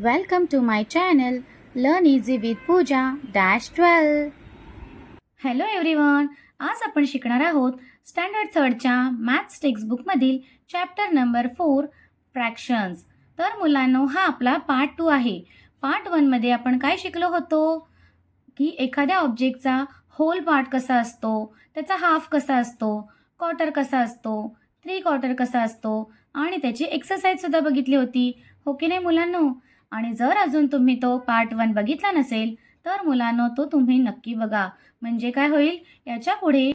Welcome to my channel Learn Easy with Pooja -12. Hello everyone, आज आपण शिकणार आहोत स्टँडर्ड 3च्या मॅथ्स टेक्स्टबुकमधील चॅप्टर नंबर 4 फ्रॅक्शन्स. तर मुलांनो, हा आपला पार्ट 2 आहे. पार्ट 1 मध्ये आपण काय शिकलो होतो की एखाद्या ऑब्जेक्टचा होल पार्ट कसा असतो, त्याचा हाफ कसा असतो, क्वार्टर कसा असतो, 3/4 कसा असतो आणि त्याची एक्सरसाइज सुद्धा बघितली होती, हो की नाही मुलांनो? आणि जर अजून तुम्ही तो पार्ट 1 बघितला नसेल तर मुलांनो, तो तुम्ही नक्की बघा. म्हणजे काय होईल, याच्या पुढे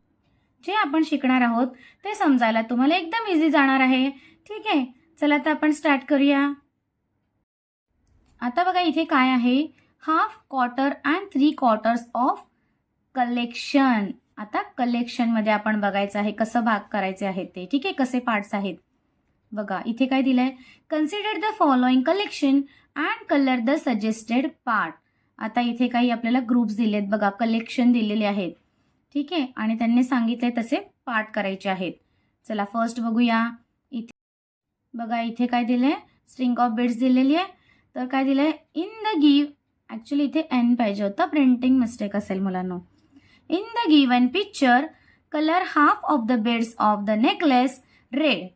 जे आपण शिकणार आहोत ते समजायला तुम्हाला एकदम इझी जाणार आहे. ठीक आहे, चला तर आपण स्टार्ट करूया. आता बघा इथे काय आहे, half, quarter and 3/4 of collection. आता कलेक्शनमध्ये आपण बघायचं आहे कसं भाग करायचे आहेत ते. ठीक आहे, कसे पार्ट्स आहेत बघा. इथे काय दिलंय, consider the following collection and colour the suggested part. आता इथे काही आपल्याला ग्रुप्स दिलेत बघा, कलेक्शन दिलेले आहेत. ठीक आहे, आणि त्यांनी सांगितले तसे पार्ट करायचे आहेत. चला फर्स्ट बघूया. इथे बघा, इथे काय दिलंय, स्ट्रिंग ऑफ बीड्स दिलेली आहे. तर काय दिलंय, इन द गिव, ऍक्च्युली इथे एन पाहिजे होता, प्रिंटिंग मिस्टेक असेल मुलांनो. In the given picture colour half of the beads of the necklace red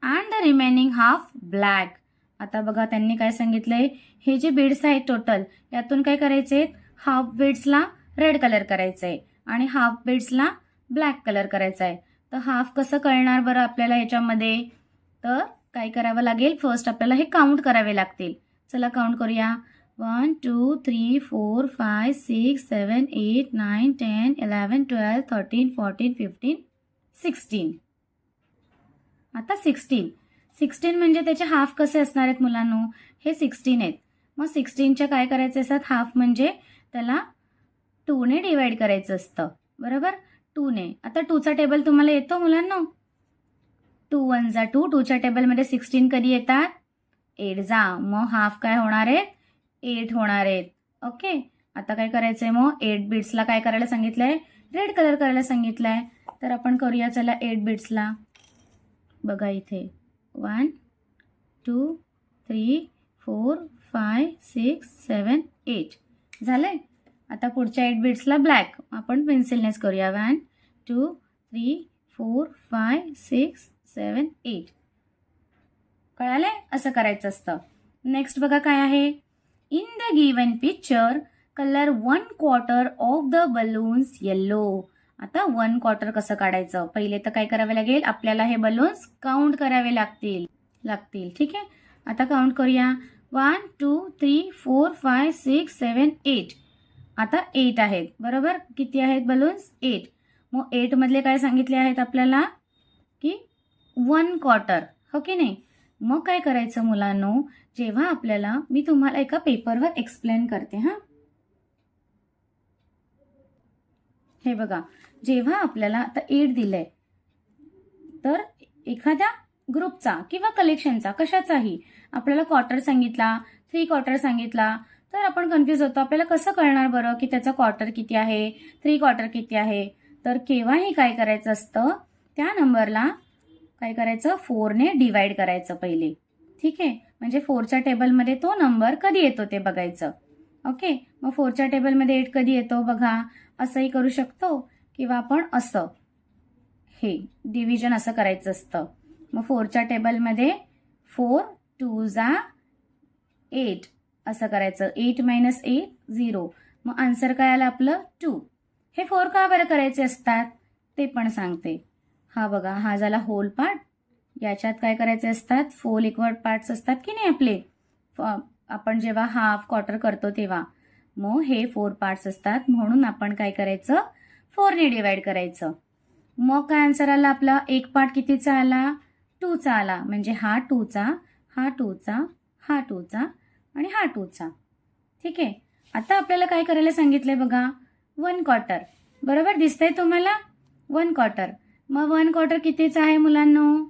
and the remaining half black. आता बघा त्यांनी काय सांगितलंय, हे जे बीड्स आहेत टोटल, यातून काय करायचे, हाफ बीड्सला रेड कलर करायचा आहे आणि हाफ बीड्सला ब्लॅक कलर करायचा आहे. तर हाफ कसं कळणार बरं आपल्याला याच्यामध्ये, तर काय करावं लागेल, फर्स्ट आपल्याला हे काउंट करावे लागतील. चला काउंट करूया. 1 2 3 4 5 6 7 8 9 10 11 12 13 14 15 16. आता 16 म्हणजे त्याचे हाफ कसे असणार आहेत मुलांनो, हे 16 आहेत. मग 16च्या काय करायचे असतात, हाफ म्हणजे त्याला 2 ने डिवाइड करायचं असतं, बरोबर, 2 ने. आता 2चा टेबल तुम्हाला येतो मुलांनो, 2 1 जा 2, 2च्या टेबलमध्ये 16 कधी येतात, 8 जा. मग हाफ काय होणार आहेत, 8 होणार आहेत. ओके, आता काय करायचंय, मग 8 बीट्सला काय करायला सांगितलंय, रेड कलर करायला सांगितलंय. तर आपण करूया, चला 8 बीट्सला बघा इथे 1 2 3 4 5 6 7 8 झालंय. आता पुढच्या 8 बीट्सला ब्लॅक आपण पेन्सिलनेच करूया. 1 2 3 4 5 6 7 8. कळालंय, असं करायचं असतं. नेक्स्ट बघा काय आहे, in the given picture colour 1/4 of the balloons yellow. आता 1/4 कसं काढायचं, पहिले तर काय करावे लागेल, आपल्याला हे बलून्स काउंट करावे लागतील. ठीक आहे, आता काउंट करूया. 1 2 3 4 5 6 7 8. आता 8 आहेत, बरोबर. किती आहेत बलून्स, 8. मग 8 मधले काय सांगितले आहेत आपल्याला की 1/4, हो की नाही. मग काय करायचं मुलांनो, जेव्हा आपल्याला, मी तुम्हाला एका पेपरवर एक्सप्लेन करते हा. हे बघा, जेव्हा आपल्याला आता 8 दिलंय, तर एखाद्या ग्रुपचा किंवा कलेक्शनचा कशाचाही आपल्याला क्वार्टर सांगितला, 3/4 सांगितला, तर आपण कन्फ्यूज होतो. आपल्याला कसं कळणार बरं की त्याचा क्वार्टर किती आहे, 3/4 किती आहे. तर केव्हाही काय करायचं असतं, त्या नंबरला काय करायचं, 4 ने डिवाइड करायचं पहिले. ठीक आहे, म्हणजे 4च्या टेबलमध्ये तो नंबर कधी येतो ते बघायचं. ओके, मग 4च्या टेबलमध्ये 8 कधी येतो बघा, असंही करू शकतो किंवा आपण असं, हे डिव्हिजन असं करायचं असतं. मग 4च्या टेबलमध्ये 4 2 जा 8 असं करायचं. 8 - 8 0. मग आन्सर काय आलं आपलं, 2. हे 4 का बरं करायचे असतात ते पण सांगते. हा बघा, हा झाला होल पार्ट. याच्यात काय करायचे असतात, 4 इक्वल पार्ट्स असतात की नाही आपले, आपण जेव्हा हाफ क्वार्टर करतो तेव्हा. मग हे 4 पार्ट्स असतात, म्हणून आपण काय करायचं, 4 ने डिवाइड करायचं. मग काय आन्सर आला आपला, एक पार्ट कितीचा आला, 2चा आला. म्हणजे हा 2चा, हा 2चा, हा 2चा आणि हा 2चा. ठीक आहे, आता आपल्याला काय करायला सांगितलंय बघा, 1/4. बरोबर दिसतंय तुम्हाला, 1/4. मग 1/4 कितीचा आहे मुलांनो,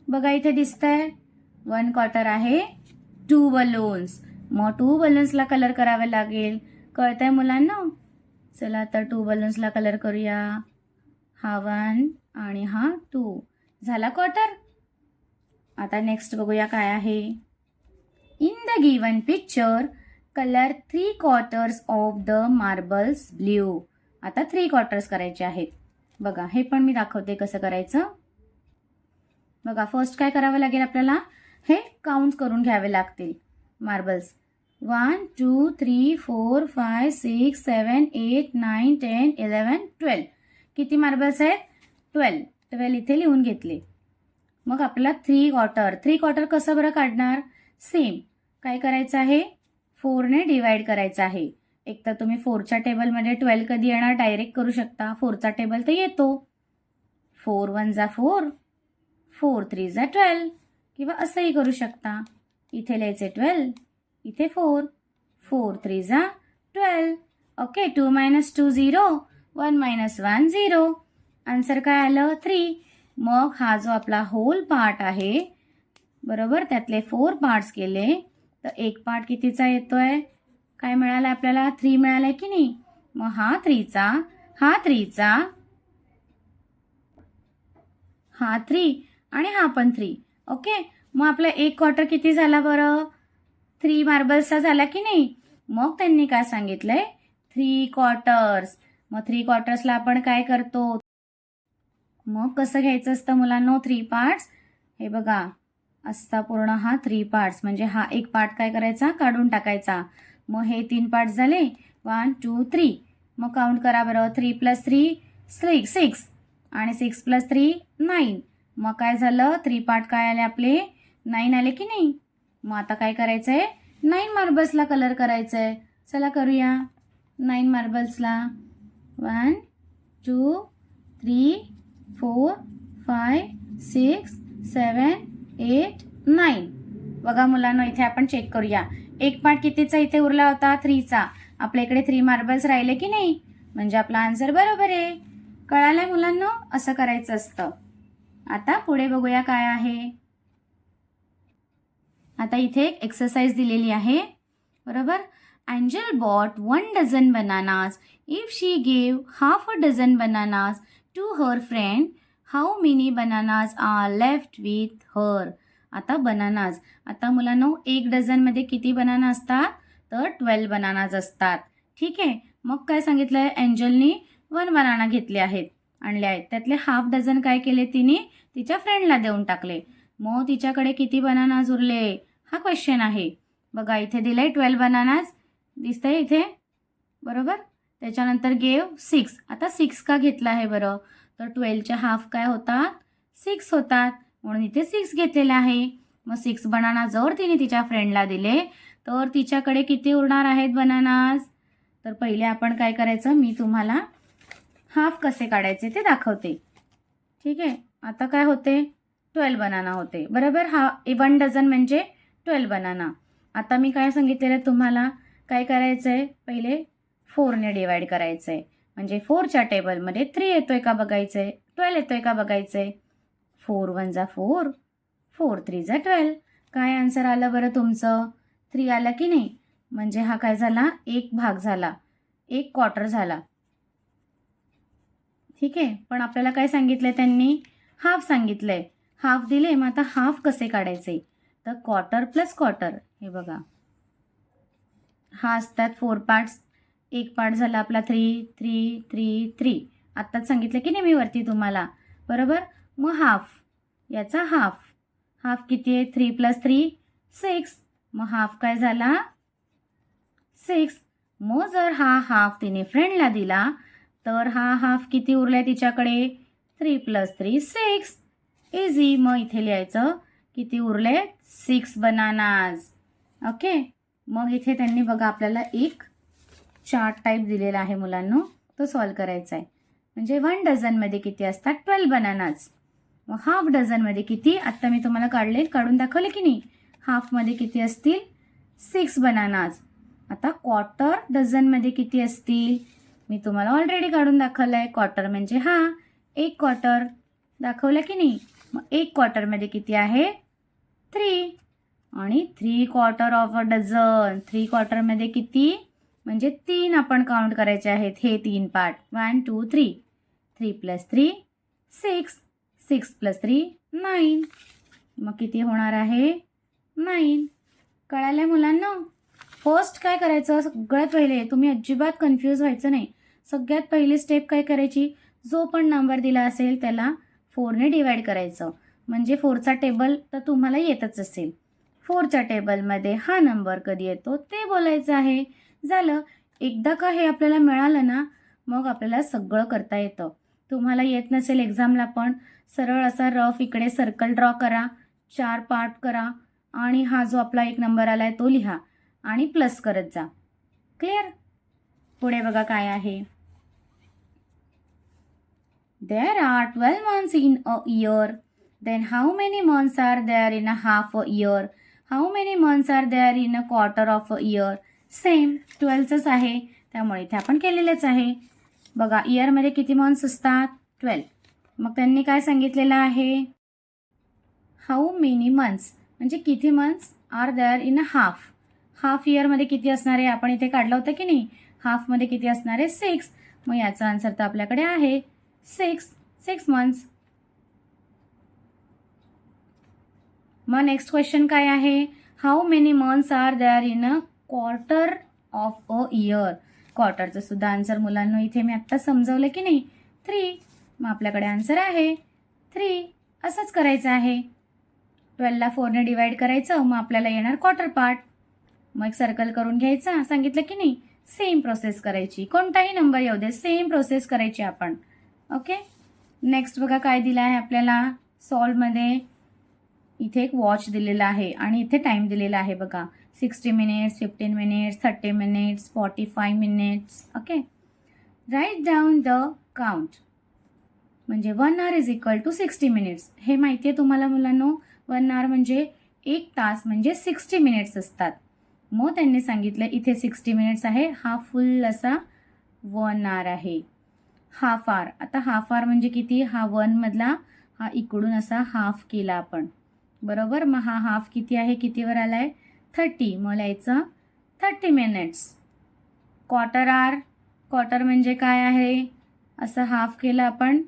बघा इथे दिसतंय, 1/4 आहे 2 बलून्स. मग 2 बलून्सला कलर करावे लागेल, कळतंय मुलांनो. चला आता 2 बलून्सला कलर करूया. हा 1 आणि हा 2 झाला क्वार्टर. आता नेक्स्ट बघूया काय आहे, in the given picture colour 3/4 of the marbles blue. आता 3/4 करायचे आहेत. बघा हे पण मी दाखवते कसं करायचं. बघा फर्स्ट काय करावं लागेल आपल्याला, हे काउंट करून घ्यावे लागतील मार्बल्स. 1 2 3 4 5 6 7 8 9 10 11 12. किती मार्बल्स आहेत? 12 इथे लिहून घेतले. मग आपल्याला 3/4 कसं बरं काढणार? सेम काय करायचं आहे, 4ने डिवाइड करायचं आहे. एक तर तुम्ही 4च्या टेबलमध्ये 12 कधी येणार डायरेक्ट करू शकता. 4चा टेबल तर येतो. 4 1 जा 4, 4 3 जा 12, किंवा असंही करू शकता. इथे लिहायचे 12, इथे 4, 4 3 जा 12. ओके, 2 - 2 0, 1 - 1 0. आन्सर काय आलं? 3. मग हा जो आपला होल पार्ट आहे बरोबर, त्यातले 4 पार्ट्स केले तर एक पार्ट कितीचा येतोय? काय मिळालं आपल्याला? 3 मिळालाय की नाही? मग हा 3चा, हा 3 आणि हा पण 3. ओके, मग आपला 1/4 किती झाला बरं? 3 मार्बल्सचा झाला की नाही? मग त्यांनी काय सांगितलंय? 3/4. मग 3/4ला आपण काय करतो? मग कसं घ्यायचं असतं मुलांनो 3 पार्ट्स? हे बघा असता पूर्ण हा 3 पार्ट्स, म्हणजे हा एक पार्ट काय करायचा? काढून टाकायचा. मग हे 3 पार्ट झाले. 1 2 3. मग काउंट करा बरं. 3 + 3 6 आणि 6 + 3 9. मग काय झालं? 3 पार्ट काय आले आपले? 9 आले की नाही? मग आता काय करायचंय? 9 मार्बल्सला कलर करायचंय. चला करूया 9 मार्बल्सला. 1 2 3 4 5 6 7 8 9. बघा मुलांना इथे आपण चेक करूया. एक पार्ट कितीचा इथे उरला होता? 3चा. आपल्या इकडे 3 मार्बल्स राहिले की नाही? म्हणजे आपला आन्सर बरोबर आहे. कळालंय मुलांना? असं करायचं असतं. आता पुढे बघूया काय आहे. आता इथे एक एक्सरसाइज दिलेली आहे बरोबर. Angel bought 1 dozen bananas. If she gave half a dozen bananas to her friend, how many bananas are left with her? आता बनानाज. आता मुलांनो 1 डझनमध्ये किती बनाना असतात? तर 12 बनानाज असतात. ठीक आहे. मग काय सांगितलंय? एंजलनी 1 बनाना घेतले आहेत, आणले आहेत. त्यातले हाफ डझन काय केले तिने? तिच्या फ्रेंडला देऊन टाकले. मग तिच्याकडे किती बनानाज उरले? हा क्वेश्चन आहे. बघा इथे दिलंय 12 बनानाज दिसतंय इथे बरोबर. त्याच्यानंतर गेव 6. आता 6 का घेतला आहे बरं? तर 12च्या हाफ काय होतात? 6 होतात, म्हणून इथे 6 घेतलेला आहे. मग 6 बनाना जर तिने तिच्या फ्रेंडला दिले तर तिच्याकडे किती उरणार आहेत बनानाज? तर पहिले आपण काय करायचं, मी तुम्हाला हाफ कसे काढायचे ते दाखवते. ठीक आहे. आता काय होते? 12 बनाना होते बरोबर. 1 डझन म्हणजे 12 बनाना. आता मी काय सांगितलेलं तुम्हाला? काय करायचं आहे? पहिले 4ने डिवाइड करायचं आहे. म्हणजे 4च्या टेबलमध्ये 3 येतोय का बघायचं आहे, 12 येतोय का बघायचं आहे. 4 1 जा 4, 4 3 जा 12. काय आन्सर आलं बरं तुमचं? 3 आलं की नाही? म्हणजे हा काय झाला? एक भाग झाला, 1/4 झाला. ठीक आहे. पण आपल्याला काय सांगितलंय त्यांनी? हाफ सांगितलंय. हाफ दिले. मग आता हाफ कसे काढायचे? तर क्वार्टर प्लस क्वार्टर. हे बघा हा असतात 4 पार्ट्स. एक पार्ट झाला आपला 3 3 3 3. आत्ताच सांगितलं की नाही मी वरती तुम्हाला बरोबर. मग हाफ, याचा हाफ. हाफ किती आहे? 3 + 3 6. मग हाफ काय झाला? 6. मग जर हा हाफ तिने फ्रेंडला दिला तर हा हाफ किती उरलाय तिच्याकडे? 3 + 3 6. इझी. मग इथे लिहायचं किती उरले? 6 बनानाज. ओके. मग इथे त्यांनी बघा आपल्याला एक चार्ट टाईप दिलेला आहे मुलांनो, तो सॉल्व करायचा आहे. म्हणजे 1 डझनमध्ये किती असतात? 12 बनानाज. मग हाफ डझनमध्ये किती? आत्ता मी तुम्हाला काढून दाखवले की नाही? हाफमध्ये किती असतील? 6 बनानाज. आता क्वार्टर डझनमध्ये किती असतील? मी तुम्हाला ऑलरेडी काढून दाखवलं आहे. क्वार्टर म्हणजे हा 1/4 दाखवलं की नाही? मग 1/4मध्ये किती आहे? 3. आणि 3/4 ऑफ अ डझन. 3/4मध्ये किती? म्हणजे 3 आपण काउंट करायचे आहेत. हे 3 पार्ट. 1 2 3. 3 + 3 6. 6 + 3 9. मग किती होणार आहे? 9. कळालं मुलांना? फर्स्ट काय करायचं, सगळ्यात पहिले तुम्ही अजिबात कन्फ्यूज व्हायचं नाही. सगळ्यात पहिली स्टेप काय करायची, जो पण नंबर दिला असेल त्याला 4ने डिवाइड करायचं. म्हणजे 4चा टेबल तर तुम्हाला येतच असेल. 4च्या टेबलमध्ये हा नंबर कधी येतो ते बोलायचं आहे. झालं. एकदा का हे आपल्याला मिळालं ना, मग आपल्याला सगळं करता येतं. तुम्हाला येत नसेल एक्झामला पण सरळ असा रफ इकडे सर्कल ड्रॉ करा, 4 पार्ट करा आणि हा जो आपला एक नंबर आलाय तो लिहा आणि प्लस करत जा. क्लिअर? पुढे बघा काय आहे. There are 12 months in a year. Then how many months are there in a half a year? How many months are there in a quarter of a year? Same 12चंच आहे, त्यामुळे इथे आपण केलेलंच आहे. बघा इयरमध्ये किती मंथ्स असतात? 12. मग त्यांनी काय सांगितलेलं आहे? हाऊ मेनी मंथ्स म्हणजे किती months are there in a half. Half इयरमध्ये किती असणार आहे आपण इथे काढलं होतं की नाही. हाफमध्ये किती असणार आहे? 6. मग याचा आन्सर तर आपल्याकडे आहे 6 मंथ्स. मग नेक्स्ट क्वेश्चन काय आहे? How many months are there in a quarter of a year. क्वार्टरचं सुद्धा आन्सर मुलांना इथे मी आत्ता समजवलं की नाही? 3. मग आपल्याकडे आन्सर आहे 3. असंच करायचं आहे. 12ला 4ने डिवाइड करायचं, मग आपल्याला येणार क्वार्टर पार्ट. मग एक सर्कल करून घ्यायचा, सांगितलं की नाही? सेम प्रोसेस करायची. कोणताही नंबर येऊ दे, सेम प्रोसेस करायची आपण. ओके. नेक्स्ट बघा काय दिलं आहे आपल्याला सॉल्वमध्ये. इथे एक वॉच दिलेला आहे आणि इथे टाईम दिलेला आहे बघा. 60 minutes, 15 minutes, 30 minutes, 45 minutes. Okay. Write down the count. म्हणजे 1 hour is equal to 60 minutes. हे माहिती आहे तुम्हाला मुलांनो? 1 hour म्हणजे 1 तास म्हणजे 60 मिनिट्स असतात. मग त्यांनी सांगितलं इथे 60 मिनिट्स आहे, हा फुल असा 1 hour आहे. Half hour. आता हाफ आवर म्हणजे किती? हा 1 मधला हा इकडून असा हाफ केला आपण, बरोबर. मग हा हाफ किती आहे? कितीवर आलाय? 30. मग लिहायचं 30 मिनिट्स. क्वार्टर आवर. क्वार्टर म्हणजे काय आहे? असं हाफ केलं आपण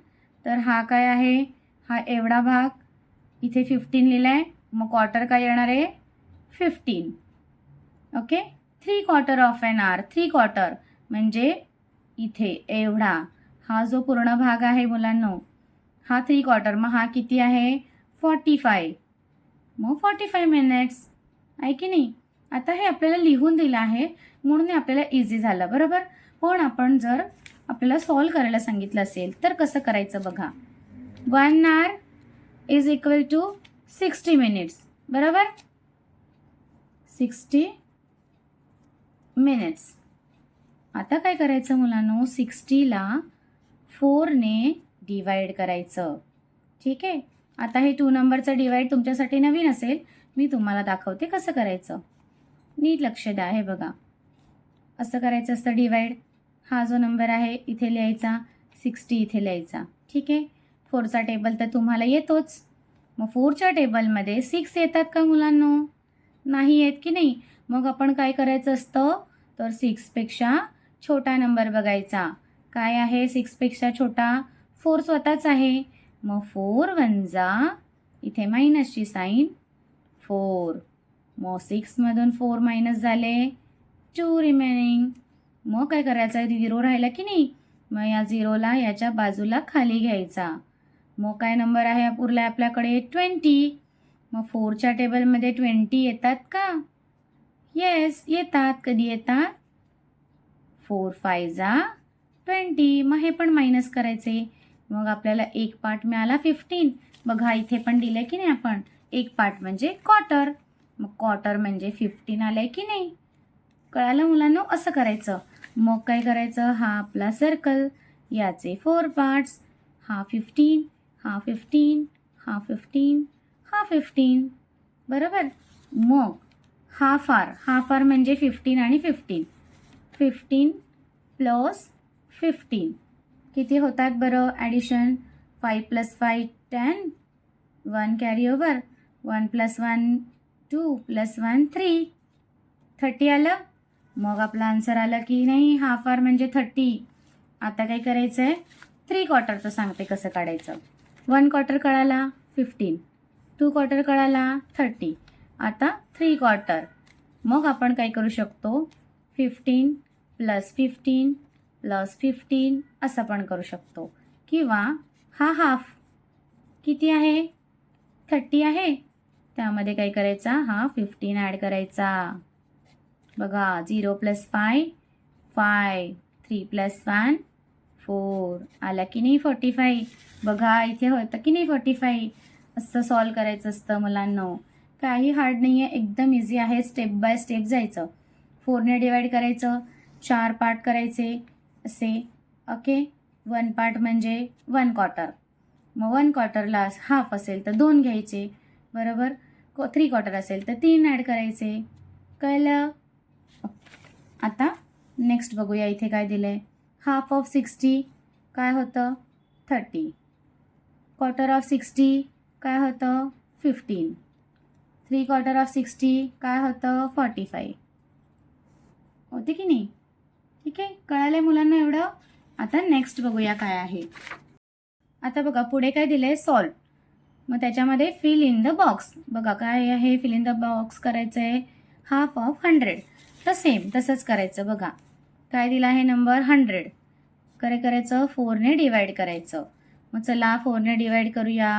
तर हा काय आहे? हा एवढा भाग. इथे 15 लिहिलाय, मग क्वार्टर काय येणार आहे? 15. Okay. 3 quarter of an hour. 3 quarter म्हणजे इथे एवढा हा जो पूर्ण भाग आहे मुलांनो, हा 3 क्वार्टर. मग हा किती आहे? 45. मग 45 मिनिट्स आहे की नाही? आता हे आपल्याला लिहून दिलं आहे म्हणून आपल्याला इझी झालं, बरोबर. पण आपण जर आपल्याला सॉल्व करायला सांगितलं असेल तर कसं करायचं बघा. 1 hour is equal to 60 minutes, बरोबर. 60 मिनिट्स. आता काय करायचं मुलांनो? 60ला 4ने डिवाइड करायचं. ठीक आहे. आता हे 2 नंबरचं डिवाइड तुमच्यासाठी नवीन असेल, मी तुम्हाला दाखवते कसं करायचं. नीट लक्ष द्या. हे बघा असं करायचं असतं डिवाइड. हा जो नंबर आहे इथे लिहायचा, 60 इथे लिहायचा. ठीक आहे. 4चा टेबल तर तुम्हाला येतोच. मग 4च्या टेबलमध्ये 6 येतात का मुलांनो? नाही येत की नाही? मग आपण काय करायचं असतं तर 6पेक्षा छोटा नंबर बघायचा. काय आहे 6पेक्षा छोटा? 4 स्वतःच आहे. मग 4 वंजा इथे मायनसची साईन 4. मग 6मधून 4 मायनस झाले, 2 रिमेनिंग. मग काय करायचं? 0 राहिला की नाही? मग या 0ला याच्या बाजूला खाली घ्यायचा. मग काय नंबर आहे उरला आपल्याकडे? 20. मग 4च्या टेबलमध्ये 20 येतात का? येस येतात. कधी येतात? 4 5 जा 20. मग हे पण मायनस करायचे. मग आपल्याला एक पार्ट मिळाला 15. बघा इथे पण दिले की नाही आपण? एक पार्ट म्हणजे क्वार्टर. मग क्वार्टर म्हणजे 15 आलंय की नाही? कळालं मुलांनो? असं करायचं. मग काय करायचं? हा आपला सर्कल, याचे 4 पार्ट्स. हा 15, हा 15, हा 15, हा 15, बरोबर. मग हाफ आवर म्हणजे 15 आणि 15. 15 प्लस 15 किती होतात बरं ॲडिशन? 5 + 5 10. 1 carry over. 1 + 1 2 + 1 3. 30 आलं. मग आपला आन्सर आलं की नाही? हाफ आवर म्हणजे 30. आता काय करायचं आहे? 3 क्वार्टरचं सांगते कसं काढायचं. 1 क्वार्टर कळाला 15, 2 क्वार्टर कळाला 30. आता 3 क्वार्टर. मग आपण काय करू शकतो 15 प्लस 15 प्लस 15 असं पण करू शकतो. किंवा हा हाफ किती आहे 30 आहे, त्यामध्ये काय करायचा हा 15 ॲड करायचा. बघा 0 प्लस 5 5 3 प्लस 1 4 आला की नाही 45. बघा इथे होतं की नाही 45. असं सॉल्व करायचं असतं मुलांनो. काही हार्ड नाही आहे, एकदम इझी आहे. स्टेप बाय स्टेप जायचं. 4ने डिवाईड करायचं, 4 पार्ट करायचे असे. ओके, 1 पार्ट म्हणजे 1 क्वार्टर. मग 1 क्वार्टरला हाफ असेल तर 2 घ्यायचे, बरोबर. 3 क्वार्टर असेल तर 3 ॲड करायचे. कळलं. आता नेक्स्ट बघूया इथे काय दिलं आहे. हाफ ऑफ 60 काय होतं 30. क्वार्टर ऑफ 60 काय होतं 15. 3 क्वार्टर ऑफ 60 काय होतं 45. होते की नाही. ठीक आहे, कळालं आहे मुलांना एवढं. आता नेक्स्ट बघूया काय आहे. आता बघा पुढे काय दिलं आहे सॉल्व. मग त्याच्यामध्ये फिल इन द बॉक्स. बघा काय आहे फिल इन द बॉक्स करायचं आहे. हाफ ऑफ 100 तर सेम तसंच करायचं. बघा काय दिला आहे नंबर 100. करायचं 4ने डिवाईड करायचं. मग चला 4ने डिवाईड करूया.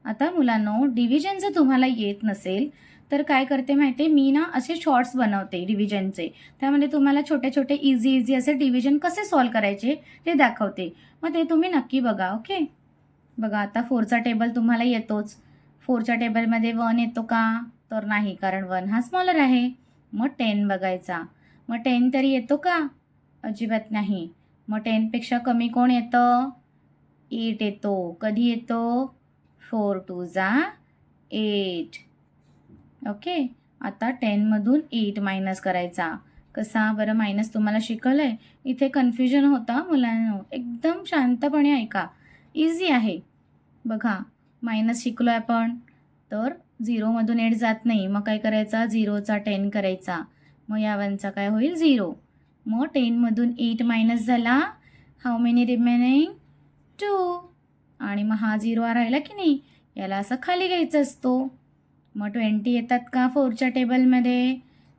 आता मुलांनो डिव्हिजन जर तुम्हाला येत नसेल तर काय करते माहिती आहे, मी ना असे शॉर्ट्स बनवते डिव्हिजनचे. त्यामध्ये तुम्हाला छोटे छोटे इझी असे डिव्हिजन कसे सॉल्व करायचे ते दाखवते. मग ते तुम्ही नक्की बघा. ओके, बघा आता 4चा टेबल तुम्हाला येतोच. 4च्या टेबलमध्ये 1 येतो का तर नाही, कारण 1 हा स्मॉलर आहे. मग 10 बघायचा. मग 10 तरी येतो का अजिबात नाही. मग 10पेक्षा कमी कोण येतं 8 येतो. कधी येतो 4 2 जा 8. ओके, आता 10मधून 8 मायनस करायचा. कसा बरं मायनस तुम्हाला शिकवलं आहे. इथे कन्फ्युजन होता मुलांनो, एकदम शांतपणे ऐका. इझी आहे. बघा मायनस शिकलो आपण तर 0मधून 8 जात नाही. मग काय करायचा 0चा 10 करायचा. मग या 1चा काय होईल 0. मग 10मधून 8 मायनस झाला. How many remaining 2. आणि मग हा 0 राहिला की नाही, याला असं खाली घ्यायचं असतो. मग 20 येतात का 4च्या टेबलमध्ये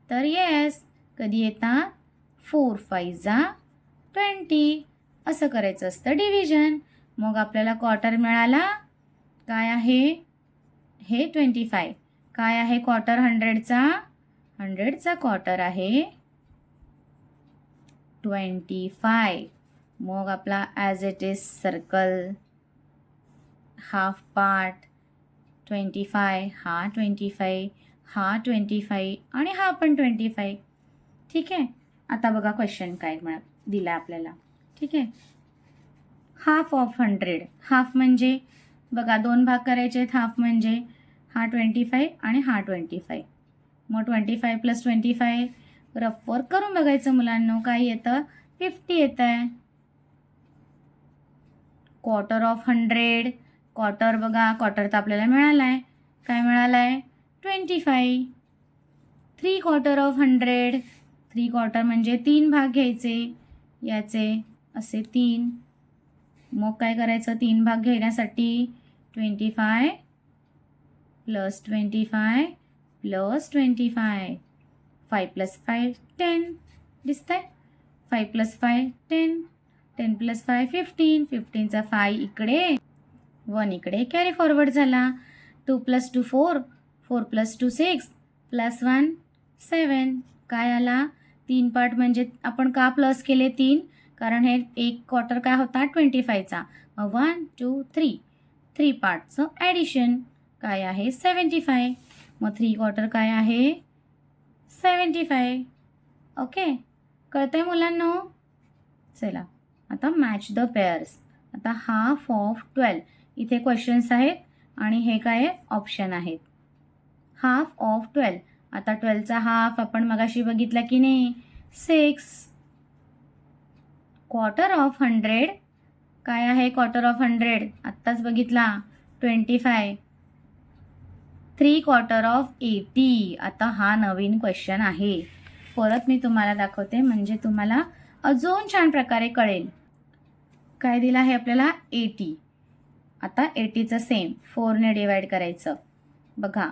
तर येस. कधी येतात 4 5 जा 20. असं करायचं असतं डिव्हिजन. मग आपल्याला क्वार्टर मिळाला. काय आहे हे 25. काय आहे क्वार्टर 100चा क्वार्टर आहे 25. मग आपला as it is circle half part 25, हा 25, हा 25 आणि हा पण 25. ठीक आहे. आता बघा क्वेश्चन काय दिला आपल्याला. ठीक आहे, हाफ ऑफ 100. हाफ म्हणजे बघा 2 भाग करायचे आहेत. हाफ म्हणजे हा 25 आणि हा 25. मग 25 प्लस 25 रफ वर्क करून बघायचं मुलांनो. काय येतं 50 येतं आहे. Quarter of 100. क्वार्टर बघा क्वार्टर तर आपल्याला मिळाला आहे. काय मिळाला आहे 25. 3 क्वार्टर ऑफ 100. 3 क्वार्टर म्हणजे 3 भाग घ्यायचे याचे असे 3. मग काय करायचं 3 भाग घेण्यासाठी 25 प्लस 25 प्लस 25. 5 प्लस 5 10 दिसतंय. 5 प्लस 5 10. 10 प्लस 5 15. 15चा 5 इकडे 1 इकडे कॅरी फॉरवर्ड झाला. 2 प्लस 2 4. 4 plus 2 6 plus 1 7. काय आला 3 पार्ट म्हणजे आपण का प्लस केले 3, कारण हे एक क्वार्टर काय होता 25चा. मग 1 2 3 3 पार्टचं ॲडिशन काय आहे 75. मग 3 क्वार्टर काय आहे 75. ओके, कळतंय मुलांनो. चला आता मॅच द पेअर्स. आता हाफ ऑफ 12 इथे क्वेश्चन्स आहेत आणि हे काय ऑप्शन आहेत. Half of 12. आता 12चा हाफ आपण मगाशी बघितला की नाही 6. क्वार्टर ऑफ 100 काय आहे क्वार्टर ऑफ 100 आत्ताच बघितला 25. 3 क्वार्टर ऑफ 80. आता हा नवीन क्वेश्चन आहे. परत मी तुम्हाला दाखवते म्हणजे तुम्हाला अजून छान प्रकारे कळेल. काय दिलं आहे आपल्याला 80. आता 80चं सेम 4ने डिवाईड करायचं. बघा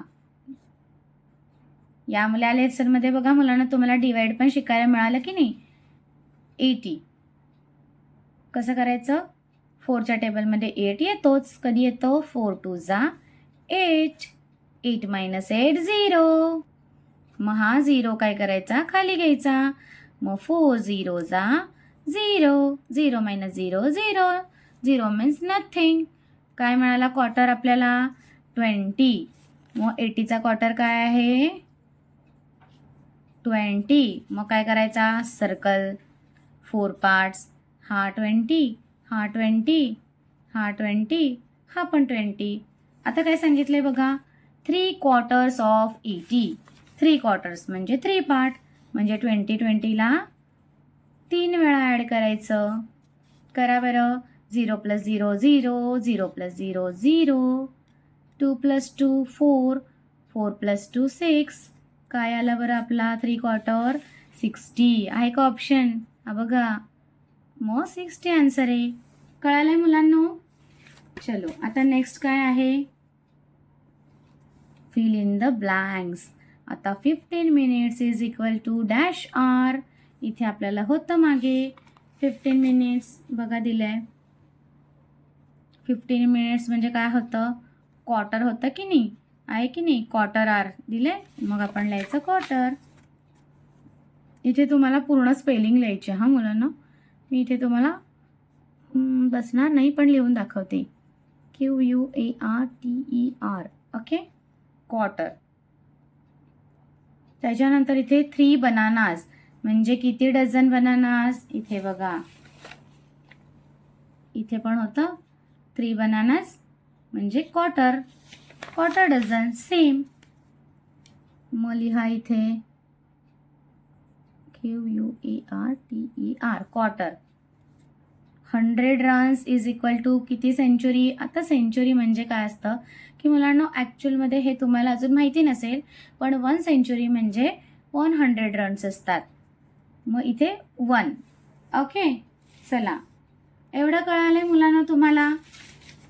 या लेसनमध्ये बघा मुलांना तुम्हाला डिवाइड पण शिकायला मिळालं की नाही. 80 कसं करायचं, 4च्या टेबलमध्ये 8 येतोच. कधी येतो, 4 2 जा 8, 8 - 8 0. मग हा 0 काय करायचा, खाली घ्यायचा. मग 4 0 जा 0, 0 - 0 0, 0 मीन्स नथिंग. काय मिळाला क्वार्टर आपल्याला, 20. मग 80चा क्वार्टर काय आहे, 20. मग काय करायचा, सर्कल 4 पार्ट्स. हा 20, हा 20, हा 20, हा पण 20. आता काय सांगितलंय बघा, 3 क्वार्टर्स ऑफ 80. 3 क्वार्टर्स म्हणजे 3 पार्ट, म्हणजे 20ला 3 वेळा ॲड करायचं. करा बरं. 0 + 0 0, 0 + 0 0, 2 + 2 4, 4 + 2 6. काय आलं बरं आपला 3 क्वार्टर, 60. आहे का ऑप्शन, हा बघा. मग 60 आन्सर आहे. कळालंय मुलांनो. चलो आता नेक्स्ट काय आहे, फिल इन द ब्लँक्स. आता 15 minutes is equal to dash hour. इथे आपल्याला होतं मागे 15 मिनिट्स बघा दिलंय. 15 मिनिट्स म्हणजे काय होतं, क्वार्टर होतं की नाही, आहे की नाही, क्वार्टर आर दिले. मग आपण लिहायचं क्वार्टर. इथे तुम्हाला पूर्ण स्पेलिंग लिहायची हा मुलांना. मी इथे तुम्हाला बसणार नाही पण लिहून दाखवते. QUARTER. Okay, quarter. त्याच्यानंतर इथे 3 बनानास म्हणजे किती डझन बनानास, इथे बघा इथे पण होतं 3 बनानास म्हणजे क्वार्टर, क्वार्टर डझन सेम. मग लिहा इथे QUARTER quarter. 100 runs is equal to किती सेंचुरी. आता सेंचुरी म्हणजे काय असतं की मुलांना ॲक्च्युअलमध्ये हे तुम्हाला अजून माहिती नसेल, पण 1 सेंचुरी म्हणजे 100 रन्स असतात. मग इथे 1. ओके, चला एवढं कळालंय मुलांना तुम्हाला.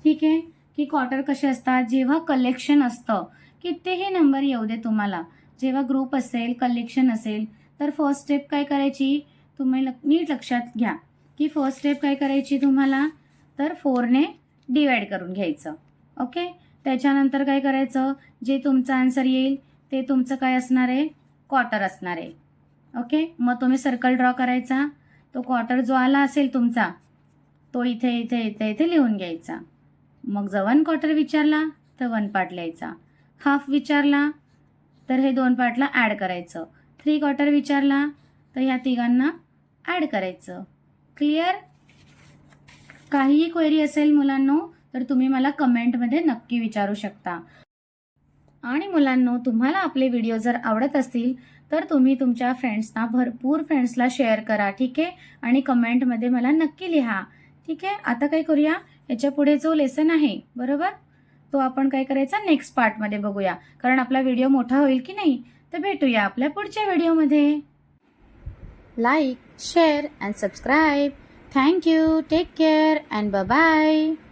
ठीक आहे, की क्वार्टर कसे असतात. जेव्हा कलेक्शन असतं, कितीही नंबर येऊ दे तुम्हाला, जेव्हा ग्रुप असेल, कलेक्शन असेल, तर फर्स्ट स्टेप काय करायची, तुम्ही नीट लक्षात घ्या की फर्स्ट स्टेप काय करायची तुम्हाला, तर 4ने डिवाइड करून घ्यायचं. ओके, त्याच्यानंतर काय करायचं, जे तुमचं आन्सर येईल ते तुमचं काय असणार आहे, क्वार्टर असणार आहे. ओके, मग तुम्ही सर्कल ड्रॉ करायचा. तो क्वार्टर जो आला असेल तुमचा, तो इथे इथे इथे इथे लिहून घ्यायचा. मग जर 1 क्वार्टर विचारला तर 1 पार्ट लिहायचा. हाफ विचारला तर हे 2 पार्टला ॲड करायचं. 3 क्वार्टर विचारला तर ह्या तिघांना ॲड करायचं. क्लिअर. काहीही क्वेरी असेल मुलांनो तर तुम्ही मला कमेंटमध्ये नक्की विचारू शकता. आणि मुलांनो, तुम्हाला आपले व्हिडिओ जर आवडत असतील तर तुम्ही तुमच्या फ्रेंड्सना, भरपूर फ्रेंड्सला शेअर करा. ठीक आहे, आणि कमेंटमध्ये मला नक्की लिहा. ठीक आहे, आता काय करूया, याच्या पुढे जो लेसन आहे बरोबर, तो आपण काय करायचा नेक्स्ट पार्टमध्ये बघूया, कारण आपला व्हिडिओ मोठा होईल की नाही. तर भेटूया आपल्या पुढच्या व्हिडिओमध्ये. Like, share and subscribe. Thank you. Take care and bye bye.